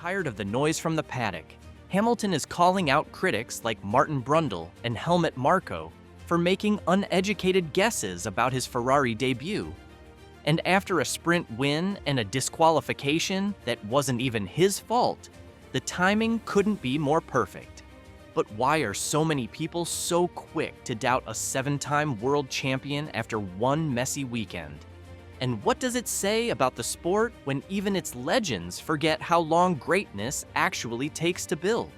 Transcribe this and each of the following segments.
Tired of the noise from the paddock, Hamilton is calling out critics like Brundle and Helmut Marko for making uneducated guesses about his Ferrari debut. And after a sprint win and a disqualification that wasn't even his fault, the timing couldn't be more perfect. But why are so many people so quick to doubt a 7-time world champion after one messy weekend? And what does it say about the sport when even its legends forget how long greatness actually takes to build?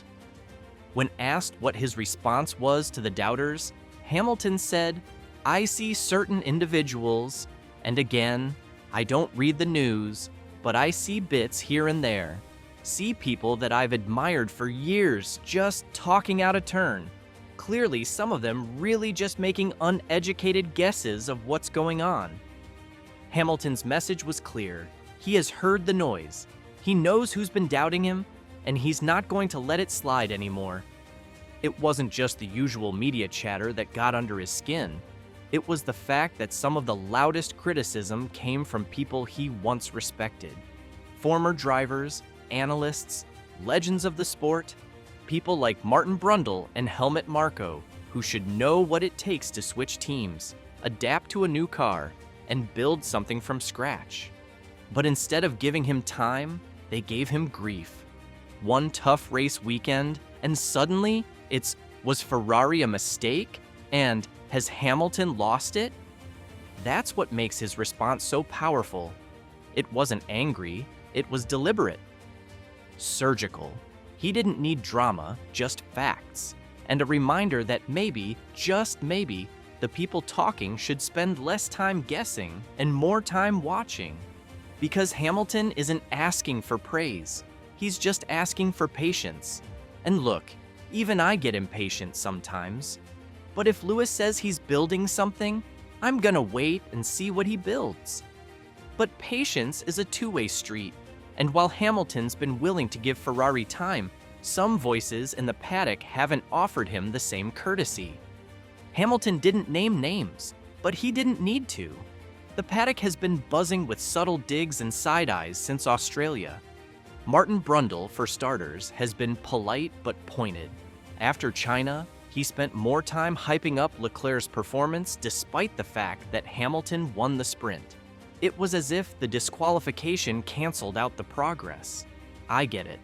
When asked what his response was to the doubters, Hamilton said, "I see certain individuals, and again, I don't read the news, but I see bits here and there. See people that I've admired for years just talking out of turn. Clearly, some of them really just making uneducated guesses of what's going on." Hamilton's message was clear. He has heard the noise. He knows who's been doubting him, and he's not going to let it slide anymore. It wasn't just the usual media chatter that got under his skin. It was the fact that some of the loudest criticism came from people he once respected. Former drivers, analysts, legends of the sport, people like Brundle and Helmut Marko, who should know what it takes to switch teams, adapt to a new car, and build something from scratch. But instead of giving him time, they gave him grief. One tough race weekend, and suddenly was Ferrari a mistake? And has Hamilton lost it? That's what makes his response so powerful. It wasn't angry, it was deliberate. Surgical. He didn't need drama, just facts. And a reminder that maybe, just maybe, the people talking should spend less time guessing and more time watching. Because Hamilton isn't asking for praise. He's just asking for patience. And look, even I get impatient sometimes. But if Lewis says he's building something, I'm gonna wait and see what he builds. But patience is a two-way street. And while Hamilton's been willing to give Ferrari time, some voices in the paddock haven't offered him the same courtesy. Hamilton didn't name names, but he didn't need to. The paddock has been buzzing with subtle digs and side-eyes since Australia. Brundle, for starters, has been polite but pointed. After China, he spent more time hyping up Leclerc's performance despite the fact that Hamilton won the sprint. It was as if the disqualification canceled out the progress. I get it.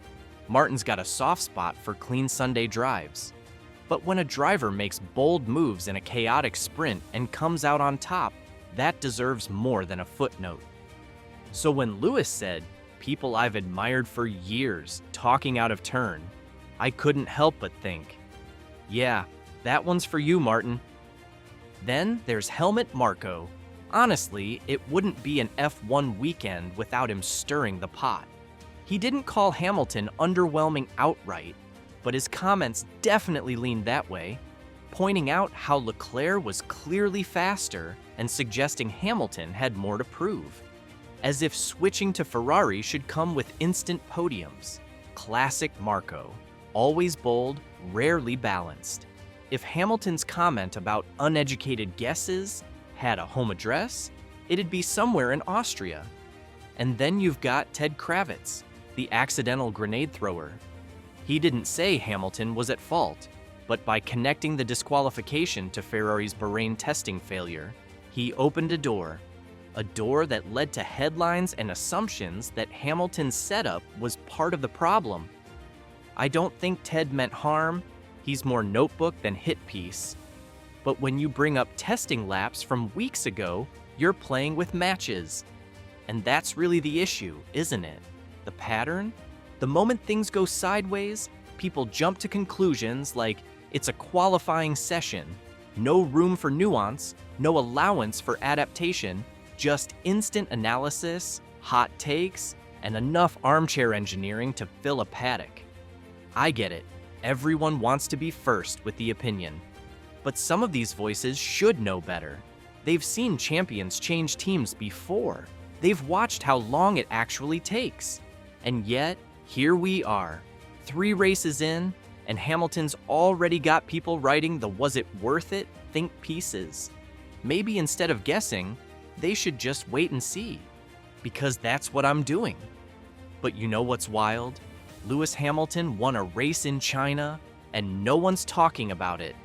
Martin's got a soft spot for clean Sunday drives. But when a driver makes bold moves in a chaotic sprint and comes out on top, that deserves more than a footnote. So when Lewis said, "People I've admired for years, talking out of turn," I couldn't help but think, yeah, that one's for you, Martin. Then there's Helmut Marko. Honestly, it wouldn't be an F1 weekend without him stirring the pot. He didn't call Hamilton underwhelming outright, but his comments definitely leaned that way, pointing out how Leclerc was clearly faster and suggesting Hamilton had more to prove. As if switching to Ferrari should come with instant podiums. Classic Marko. Always bold, rarely balanced. If Hamilton's comment about uneducated guesses had a home address, it'd be somewhere in Austria. And then you've got Ted Kravitz, the accidental grenade thrower. He didn't say Hamilton was at fault, but by connecting the disqualification to Ferrari's Bahrain testing failure, he opened a door that led to headlines and assumptions that Hamilton's setup was part of the problem. I don't think Ted meant harm. He's more notebook than hit piece. But when you bring up testing laps from weeks ago, you're playing with matches. And that's really the issue, isn't it? The pattern? The moment things go sideways, people jump to conclusions like it's a qualifying session, no room for nuance, no allowance for adaptation, just instant analysis, hot takes, and enough armchair engineering to fill a paddock. I get it. Everyone wants to be first with the opinion. But some of these voices should know better. They've seen champions change teams before. They've watched how long it actually takes. And yet, here we are, 3 races in, and Hamilton's already got people writing the "was it worth it" think pieces. Maybe instead of guessing, they should just wait and see. Because that's what I'm doing. But you know what's wild? Lewis Hamilton won a race in China, and no one's talking about it.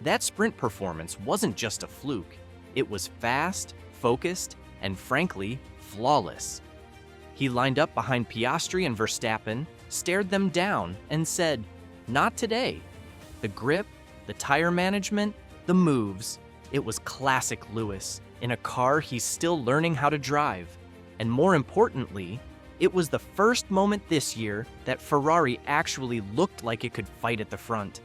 That sprint performance wasn't just a fluke. It was fast, focused, and frankly, flawless. He lined up behind Piastri and Verstappen, stared them down, and said, "Not today." The grip, the tire management, the moves. It was classic Lewis, in a car he's still learning how to drive. And more importantly, it was the first moment this year that Ferrari actually looked like it could fight at the front.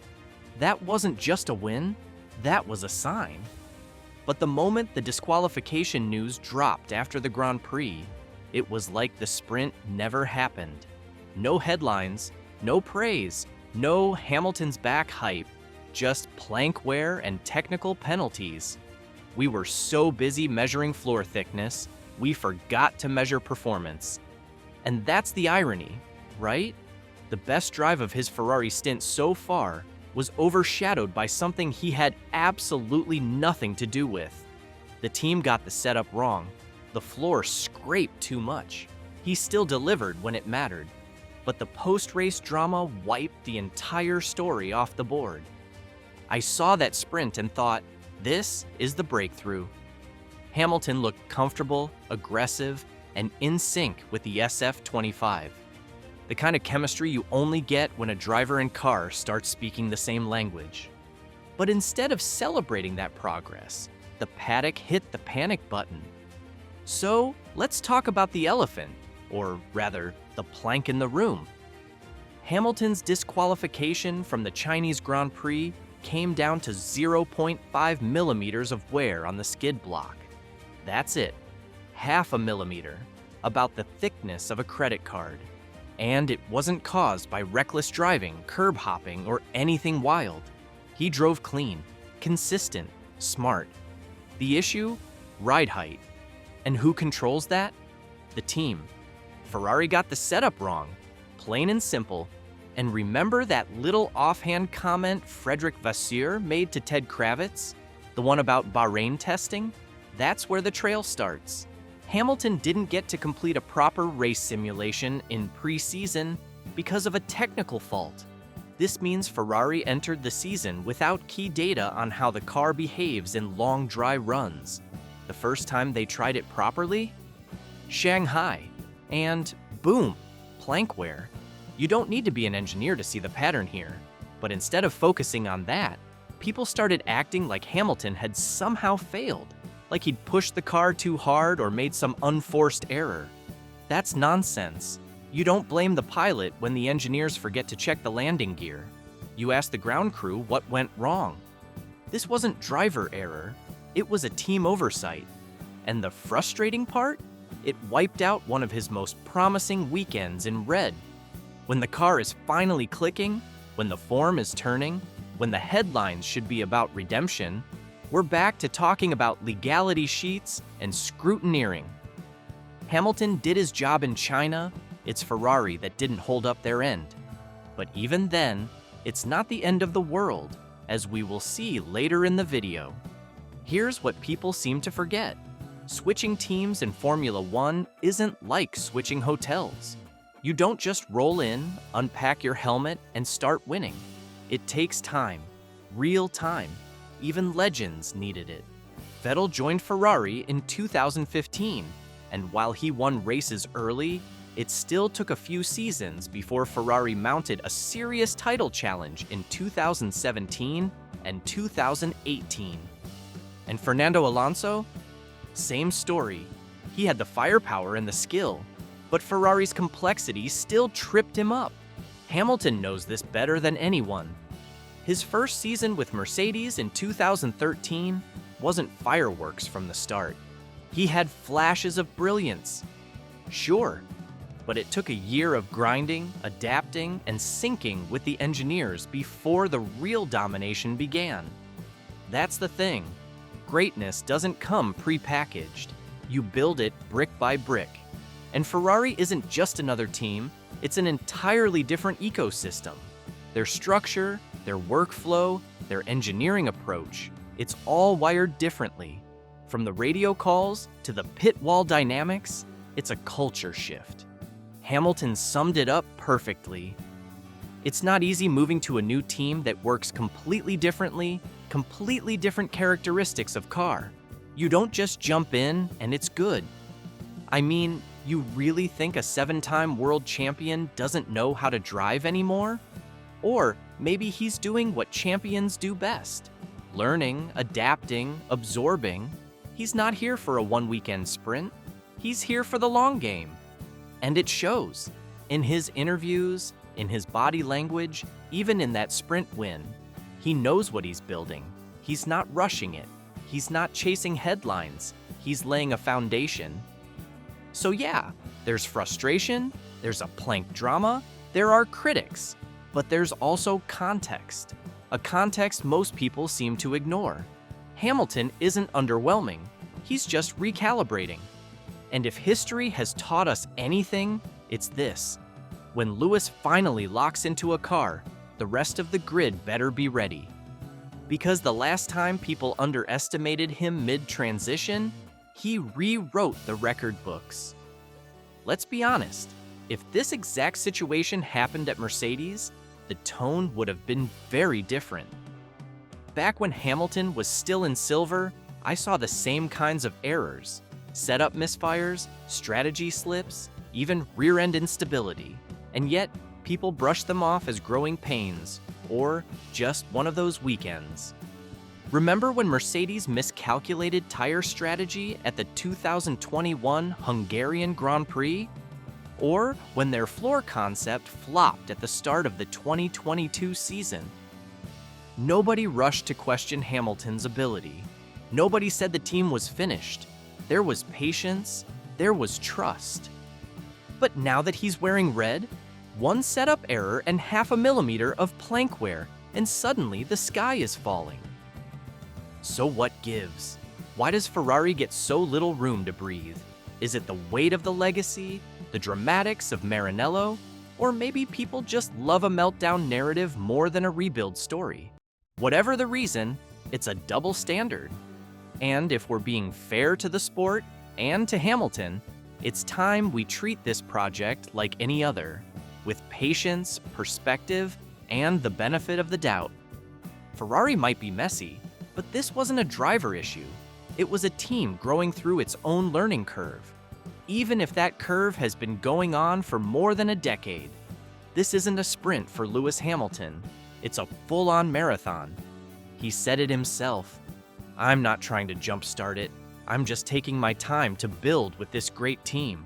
That wasn't just a win, that was a sign. But the moment the disqualification news dropped after the Grand Prix, it was like the sprint never happened. No headlines, no praise, no Hamilton's back hype, just plank wear and technical penalties. We were so busy measuring floor thickness, we forgot to measure performance. And that's the irony, right? The best drive of his Ferrari stint so far was overshadowed by something he had absolutely nothing to do with. The team got the setup wrong. The floor scraped too much. He still delivered when it mattered, but the post-race drama wiped the entire story off the board. I saw that sprint and thought, this is the breakthrough. Hamilton looked comfortable, aggressive, and in sync with the SF25. The kind of chemistry you only get when a driver and car start speaking the same language. But instead of celebrating that progress, the paddock hit the panic button. So let's talk about the elephant, or rather, the plank in the room. Hamilton's disqualification from the Chinese Grand Prix came down to 0.5 millimeters of wear on the skid block. That's it, half a millimeter, about the thickness of a credit card. And it wasn't caused by reckless driving, curb hopping, or anything wild. He drove clean, consistent, smart. The issue? Ride height. And who controls that? The team. Ferrari got the setup wrong, plain and simple. And remember that little offhand comment Frederick Vasseur made to Ted Kravitz? The one about Bahrain testing? That's where the trail starts. Hamilton didn't get to complete a proper race simulation in pre-season because of a technical fault. This means Ferrari entered the season without key data on how the car behaves in long dry runs. The first time they tried it properly? Shanghai. And boom, plank wear. You don't need to be an engineer to see the pattern here, but instead of focusing on that, people started acting like Hamilton had somehow failed, like he'd pushed the car too hard or made some unforced error. That's nonsense. You don't blame the pilot when the engineers forget to check the landing gear. You ask the ground crew what went wrong. This wasn't driver error, it was a team oversight. And the frustrating part? It wiped out one of his most promising weekends in red. When the car is finally clicking, when the form is turning, when the headlines should be about redemption, we're back to talking about legality sheets and scrutineering. Hamilton did his job in China, it's Ferrari that didn't hold up their end. But even then, it's not the end of the world, as we will see later in the video. Here's what people seem to forget. Switching teams in Formula One isn't like switching hotels. You don't just roll in, unpack your helmet, and start winning. It takes time, real time. Even legends needed it. Vettel joined Ferrari in 2015, and while he won races early, it still took a few seasons before Ferrari mounted a serious title challenge in 2017 and 2018. And Fernando Alonso? Same story. He had the firepower and the skill, but Ferrari's complexity still tripped him up. Hamilton knows this better than anyone. His first season with Mercedes in 2013 wasn't fireworks from the start. He had flashes of brilliance. Sure, but it took a year of grinding, adapting, and syncing with the engineers before the real domination began. That's the thing. Greatness doesn't come pre-packaged. You build it brick by brick. And Ferrari isn't just another team, it's an entirely different ecosystem. Their structure, their workflow, their engineering approach, it's all wired differently. From the radio calls to the pit wall dynamics, it's a culture shift. Hamilton summed it up perfectly. It's not easy moving to a new team that works completely differently, completely different characteristics of car. You don't just jump in and it's good. I mean, you really think a 7-time world champion doesn't know how to drive anymore? Or maybe he's doing what champions do best, learning, adapting, absorbing. He's not here for a one-weekend sprint. He's here for the long game. And it shows. In his interviews, in his body language, even in that sprint win. He knows what he's building. He's not rushing it. He's not chasing headlines. He's laying a foundation. So yeah, there's frustration, there's a plank drama, there are critics, but there's also context. A context most people seem to ignore. Hamilton isn't underwhelming. He's just recalibrating. And if history has taught us anything, it's this. When Lewis finally locks into a car, the rest of the grid better be ready. Because the last time people underestimated him mid-transition, he rewrote the record books. Let's be honest, if this exact situation happened at Mercedes, the tone would have been very different. Back when Hamilton was still in silver, I saw the same kinds of errors. Setup misfires, strategy slips, even rear-end instability. And yet, people brush them off as growing pains, or just one of those weekends. Remember when Mercedes miscalculated tire strategy at the 2021 Hungarian Grand Prix? Or when their floor concept flopped at the start of the 2022 season? Nobody rushed to question Hamilton's ability. Nobody said the team was finished. There was patience, there was trust. But now that he's wearing red, one setup error and 0.5 millimeter of plank wear, and suddenly the sky is falling. So what gives? Why does Ferrari get so little room to breathe? Is it the weight of the legacy, the dramatics of Maranello, or maybe people just love a meltdown narrative more than a rebuild story? Whatever the reason, it's a double standard. And if we're being fair to the sport and to Hamilton, it's time we treat this project like any other, with patience, perspective, and the benefit of the doubt. Ferrari might be messy, but this wasn't a driver issue. It was a team growing through its own learning curve. Even if that curve has been going on for more than a decade. This isn't a sprint for Lewis Hamilton. It's a full-on marathon. He said it himself. I'm not trying to jumpstart it. I'm just taking my time to build with this great team.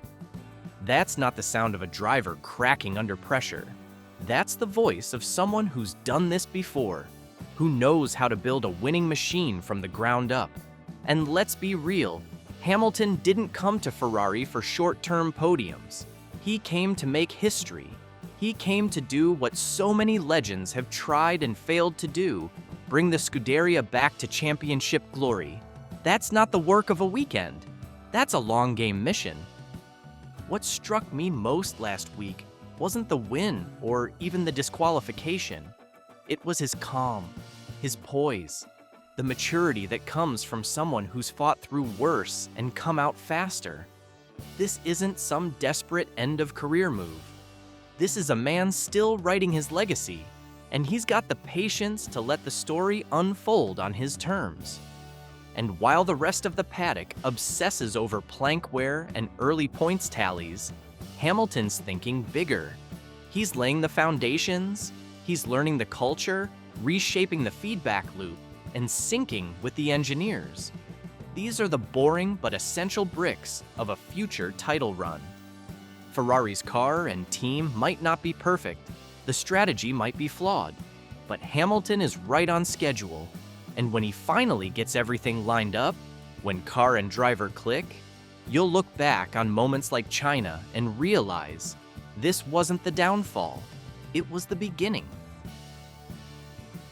That's not the sound of a driver cracking under pressure. That's the voice of someone who's done this before, who knows how to build a winning machine from the ground up. And let's be real, Hamilton didn't come to Ferrari for short-term podiums. He came to make history. He came to do what so many legends have tried and failed to do, bring the Scuderia back to championship glory. That's not the work of a weekend. That's a long-game mission. What struck me most last week wasn't the win or even the disqualification. It was his calm, his poise, the maturity that comes from someone who's fought through worse and come out faster. This isn't some desperate end-of-career move. This is a man still writing his legacy, and he's got the patience to let the story unfold on his terms. And while the rest of the paddock obsesses over plank wear and early points tallies, Hamilton's thinking bigger. He's laying the foundations, he's learning the culture, reshaping the feedback loop, and syncing with the engineers. These are the boring but essential bricks of a future title run. Ferrari's car and team might not be perfect, the strategy might be flawed, but Hamilton is right on schedule. And when he finally gets everything lined up, when car and driver click, you'll look back on moments like China and realize this wasn't the downfall, it was the beginning.